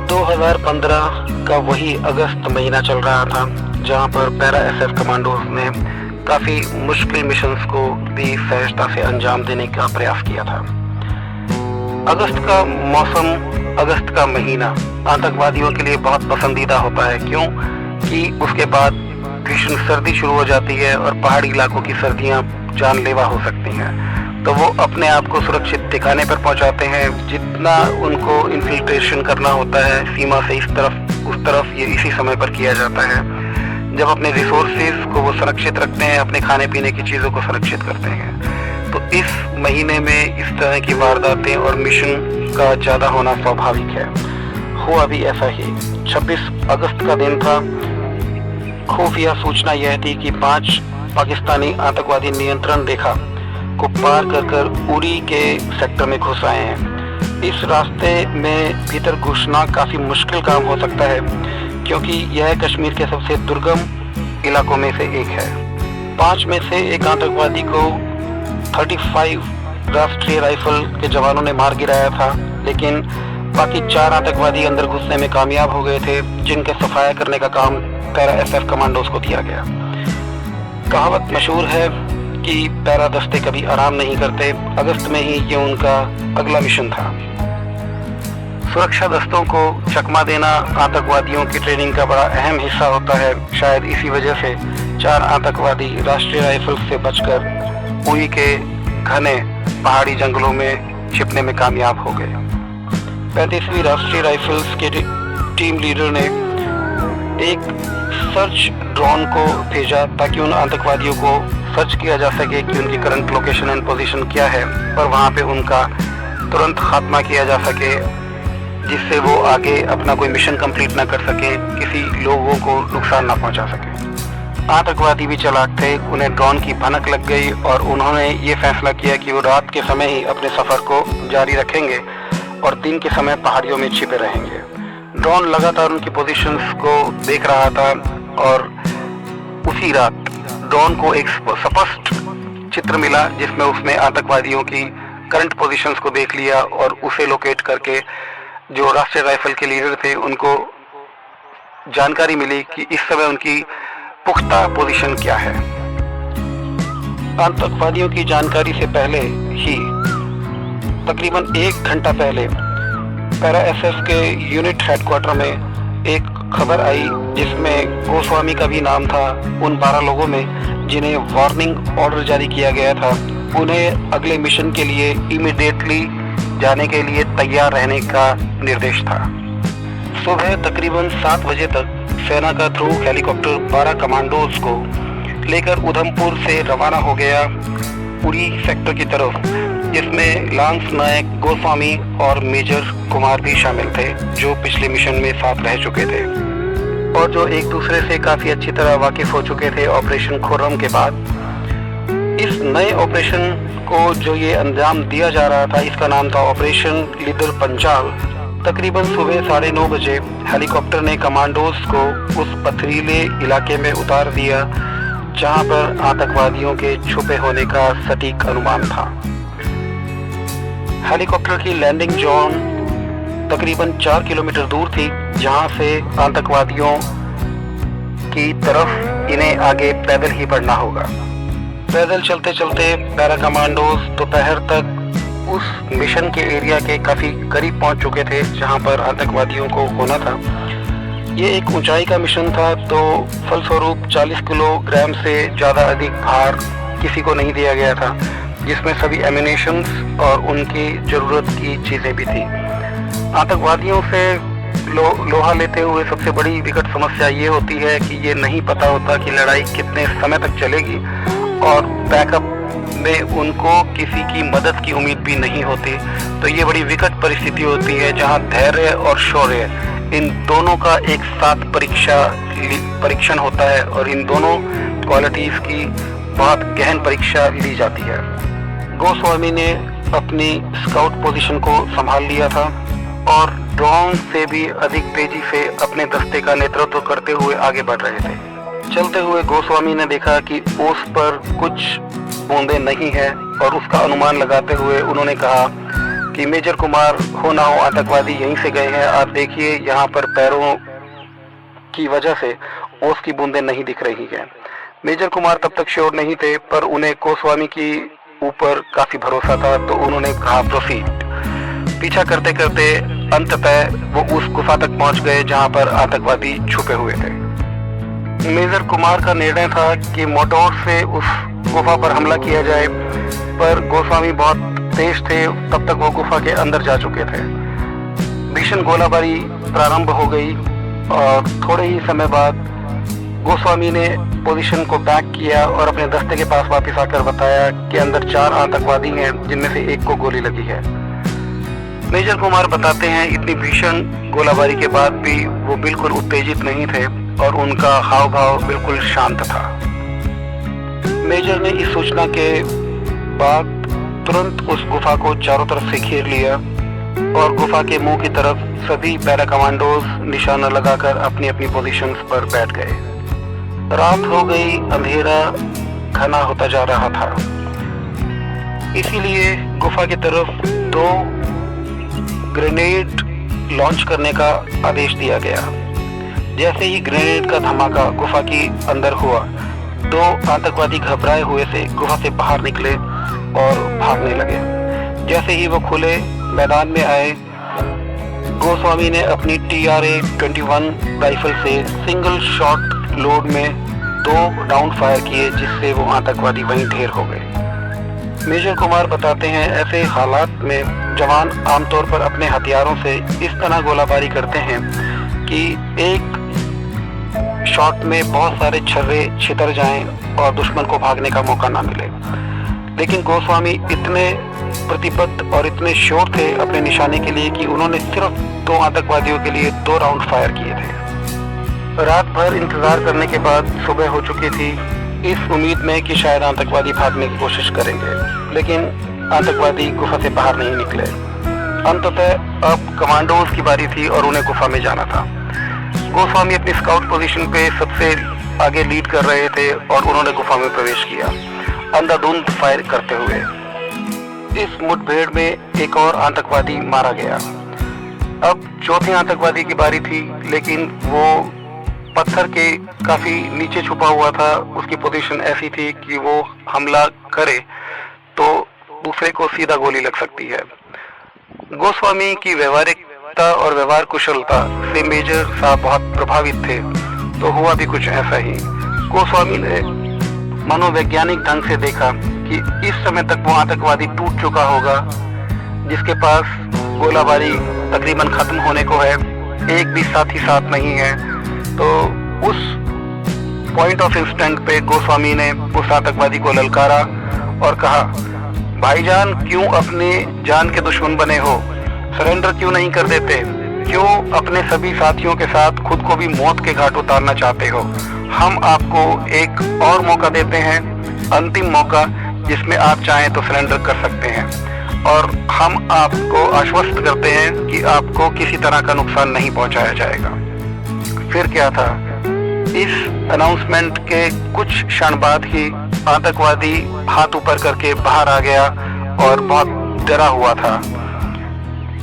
2015 का वही अगस्त महीना चल रहा था जहां पर पैरा एसएफ कमांडोज ने काफ़ी मुश्किल मिशंस को भी सहजता से अंजाम देने का प्रयास किया था। अगस्त का मौसम, अगस्त का महीना आतंकवादियों के लिए बहुत पसंदीदा होता है। क्यों कि उसके बाद भीषण सर्दी शुरू हो जाती है और पहाड़ी इलाकों की सर्दियां जानलेवा हो सकती हैं, तो वो अपने आप को सुरक्षित ठिकाने पर पहुंचाते हैं। जितना उनको इन्फिल्ट्रेशन करना होता है सीमा से इस तरफ उस तरफ, ये इसी समय पर किया जाता है जब अपने रिसोर्सेज को वो संरक्षित रखते हैं, अपने खाने पीने की चीज़ों को संरक्षित करते हैं। तो इस महीने में इस तरह की वारदातें और मिशन का ज़्यादा होना स्वाभाविक है। हुआ भी ऐसा ही। 26 अगस्त का दिन था। खुफिया सूचना यह थी कि 5 पाकिस्तानी आतंकवादी नियंत्रण रेखा को पार कर उरी के सेक्टर में घुस आए हैं। इस रास्ते में भीतर घुसना काफ़ी मुश्किल काम हो सकता है क्योंकि यह कश्मीर के सबसे दुर्गम इलाकों में से एक है। 5 में से एक आतंकवादी को 35 राष्ट्रीय राइफल के जवानों ने मार गिराया था, लेकिन बाकी 4 आतंकवादी अंदर घुसने में कामयाब हो गए थे, जिनके सफाया करने का काम पैरा एसएफ कमांडोज को दिया गया। कहावत मशहूर है कि पैरा दस्ते कभी आराम नहीं करते। अगस्त में ही ये उनका अगला मिशन था। सुरक्षा दस्तों को चकमा देना आतंकवादियों की ट्रेनिंग का बड़ा अहम हिस्सा होता है। शायद इसी वजह से 4 आतंकवादी राष्ट्रीय राइफल से बचकर उरी के घने पहाड़ी जंगलों में छिपने में कामयाब हो गए। 35वीं राष्ट्रीय राइफल्स के टीम लीडर ने एक सर्च ड्रोन को भेजा ताकि उन आतंकवादियों को सर्च किया जा सके कि उनकी करंट लोकेशन एंड पोजीशन क्या है और वहां पे उनका तुरंत खात्मा किया जा सके, जिससे वो आगे अपना कोई मिशन कंप्लीट ना कर सके, किसी लोगों को नुकसान ना पहुंचा सके। आतंकवादी भी चालाक थे। उन्हें ड्रोन की भनक लग गई और उन्होंने ये फैसला किया कि वो रात के समय ही अपने सफ़र को जारी रखेंगे और दिन के समय पहाड़ियों में छिपे रहेंगे। ड्रोन लगातार उनकी पोजीशंस को देख रहा था और उसी रात ड्रोन को एक स्पष्ट चित्र मिला जिसमें उसने आतंकवादियों की करंट पोजीशंस को देख लिया और उसे लोकेट करके जो राष्ट्रीय राइफल के लीडर थे उनको जानकारी मिली कि इस समय उनकी पुख्ता पोजीशन क्या है। आतंकवादियों की जानकारी से पहले ही तकरीबन 1 घंटा पहले पैरा एसएफ के यूनिट हेडक्वार्टर में एक खबर आई जिसमें गोस्वामी का भी नाम था। उन 12 लोगों में जिन्हें वार्निंग ऑर्डर जारी किया गया था, उन्हें अगले मिशन के लिए इमीडिएटली जाने के लिए तैयार रहने का निर्देश था। सुबह तकरीबन 7 बजे तक सेना का ध्रुव हेलीकॉप्टर 12 कमांडोज को लेकर उधमपुर से रवाना हो गया उरी सेक्टर की तरफ, जिसमें लांस नायक गोस्वामी और मेजर कुमार भी शामिल थे जो पिछले मिशन में साथ रह चुके थे और जो एक दूसरे से काफ़ी अच्छी तरह वाकिफ हो चुके थे ऑपरेशन खुर्रम के बाद। इस नए ऑपरेशन को जो ये अंजाम दिया जा रहा था, इसका नाम था ऑपरेशन लिदर पंजाल। तकरीबन सुबह 9:30 बजे हेलीकॉप्टर ने कमांडोज को उस पथरीले इलाके में उतार दिया जहां पर आतंकवादियों के छुपे होने का सटीक अनुमान था। हेलीकॉप्टर की लैंडिंग जोन तकरीबन 4 किलोमीटर दूर थी, जहां से आतंकवादियों की तरफ इन्हें आगे पैदल ही बढ़ना होगा। पैदल चलते चलते पैरा कमांडोज दोपहर तक उस मिशन के एरिया के काफ़ी करीब पहुंच चुके थे जहां पर आतंकवादियों को होना था। ये एक ऊंचाई का मिशन था, तो फलस्वरूप 40 किलोग्राम से ज़्यादा अधिक भार किसी को नहीं दिया गया था, जिसमें सभी एम्यूनेशंस और उनकी ज़रूरत की चीज़ें भी थी। आतंकवादियों से लोहा लेते हुए सबसे बड़ी विकट समस्या ये होती है कि ये नहीं पता होता कि लड़ाई कितने समय तक चलेगी और बैकअप में उनको किसी की मदद की उम्मीद भी नहीं होती। तो ये बड़ी विकट परिस्थिति होती है जहाँ धैर्य और शौर्य इन दोनों का एक साथ परीक्षण होता है और इन दोनों क्वालिटीज़ की बहुत गहन परीक्षा ली जाती है। गोस्वामी ने अपनी स्काउट पोजीशन को संभाल लिया था और ड्रोन से भी अधिक तेजी से अपने दस्ते का नेतृत्व करते हुए आगे बढ़ रहे थे। चलते हुए गोस्वामी ने देखा कि ओस पर कुछ बूंदें नहीं है और उसका अनुमान लगाते हुए उन्होंने कहा कि मेजर कुमार हो ना हो आतंकवादी यहीं से गए हैं। आप देखिए यहाँ पर पैरों की वजह से ओस की बूंदें नहीं दिख रही हैं। मेजर कुमार तब तक श्योर नहीं थे, पर उन्हें गोस्वामी की ऊपर काफी भरोसा था, तो उन्होंने कहा प्रोसीड। पीछा करते करते अंततः वो उस गुफा तक पहुंच गए जहां पर आतंकवादी छुपे हुए थे। मेजर कुमार का निर्णय था कि मोटोर से उस गुफा पर हमला किया जाए, पर गोस्वामी बहुत तेज थे, तब तक वो गुफा के अंदर जा चुके थे। भीषण गोलाबारी प्रारंभ हो गई और थोड़े ही समय बाद गोस्वामी ने पोजीशन को बैक किया और अपने दस्ते के पास वापस आकर बताया कि अंदर 4 आतंकवादी हैं, जिनमें से एक को गोली लगी है। मेजर कुमार बताते हैं इतनी भीषण गोलाबारी के बाद भी वो बिल्कुल उत्तेजित नहीं थे और उनका हाव भाव बिल्कुल शांत था। मेजर ने इस सूचना के बाद तुरंत उस गुफा को चारों तरफ से घेर लिया और गुफा के मुंह की तरफ सभी पैरा कमांडोज निशाना लगाकर अपनी अपनी पोजीशंस पर बैठ गए। रात हो गई, अंधेरा घना होता जा रहा था, इसीलिए गुफा की तरफ 2 ग्रेनेड लॉन्च करने का आदेश दिया गया। जैसे ही ग्रेनेड का धमाका गुफा के अंदर हुआ, 2 आतंकवादी घबराए हुए से गुफा से बाहर निकले और भागने लगे। जैसे ही वो खुले मैदान में आए, गोस्वामी ने अपनी TRA-21 राइफल से सिंगल शॉट लोड में 2 राउंड फायर किए, जिससे वो आतंकवादी वहीं ढेर हो गए। मेजर कुमार बताते हैं ऐसे हालात में जवान आमतौर पर अपने हथियारों से इस तरह गोलाबारी करते हैं कि एक शॉट में बहुत सारे छर्रे छितर जाएं और दुश्मन को भागने का मौका ना मिले। लेकिन गोस्वामी इतने प्रतिबद्ध और इतने श्योर थे अपने निशाने के लिए कि उन्होंने सिर्फ 2 आतंकवादियों के लिए 2 राउंड फायर किए थे। रात भर इंतजार करने के बाद सुबह हो चुकी थी, इस उम्मीद में कि शायद आतंकवादी भागने की कोशिश करेंगे, लेकिन आतंकवादी गुफा से बाहर नहीं निकले। अंततः अब कमांडोज की बारी थी और उन्हें गुफा में जाना था। गोस्वामी अपनी स्काउट पोजीशन पे सबसे आगे लीड कर रहे थे और उन्होंने गुफा में प्रवेश किया, अंधाधुंध फायर करते हुए। इस मुठभेड़ में एक और आतंकवादी मारा गया। अब चौथे आतंकवादी की बारी थी, लेकिन वो पत्थर के काफी नीचे छुपा हुआ था। उसकी पोजीशन ऐसी थी कि वो हमला करे तो दूसरे को सीधा गोली लग सकती है। गोस्वामी की व्यवहारिकता और व्यवहार कुशलता से मेजर साहब बहुत प्रभावित थे, तो हुआ भी कुछ ऐसा ही। गोस्वामी ने मनोवैज्ञानिक ढंग से देखा कि इस समय तक वो आतंकवादी टूट चुका होगा, जिसके पास गोलाबारी तकरीबन खत्म होने को है, एक भी साथी साथ नहीं है। तो उस पॉइंट ऑफ इंस्टेंट पे गोस्वामी ने उस आतंकवादी को ललकारा और कहा, भाईजान क्यों अपने जान के दुश्मन बने हो? सरेंडर क्यों नहीं कर देते? क्यों अपने सभी साथियों के साथ खुद को भी मौत के घाट उतारना चाहते हो? हम आपको एक और मौका देते हैं, अंतिम मौका, जिसमें आप चाहें तो सरेंडर कर सकते हैं और हम आपको आश्वस्त करते हैं कि आपको किसी तरह का नुकसान नहीं पहुंचाया जाएगा। फिर क्या था, इस अनाउंसमेंट के कुछ क्षण बाद ही आतंकवादी हाथ ऊपर करके बाहर आ गया और बहुत डरा हुआ था।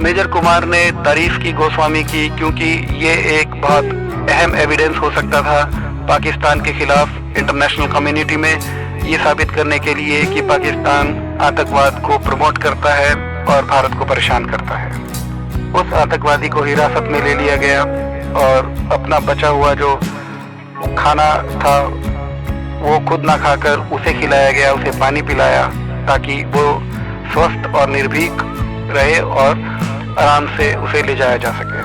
मेजर कुमार ने तारीफ की गोस्वामी की, क्योंकि ये एक बहुत अहम एविडेंस हो सकता था पाकिस्तान के खिलाफ इंटरनेशनल कम्युनिटी में, ये साबित करने के लिए कि पाकिस्तान आतंकवाद को प्रमोट करता है और भारत को परेशान करता है। उस आतंकवादी को हिरासत में ले लिया गया और अपना बचा हुआ जो खाना था वो खुद ना खाकर उसे खिलाया गया, उसे पानी पिलाया, ताकि वो स्वस्थ और निर्भीक रहे और आराम से उसे ले जाया जा सके।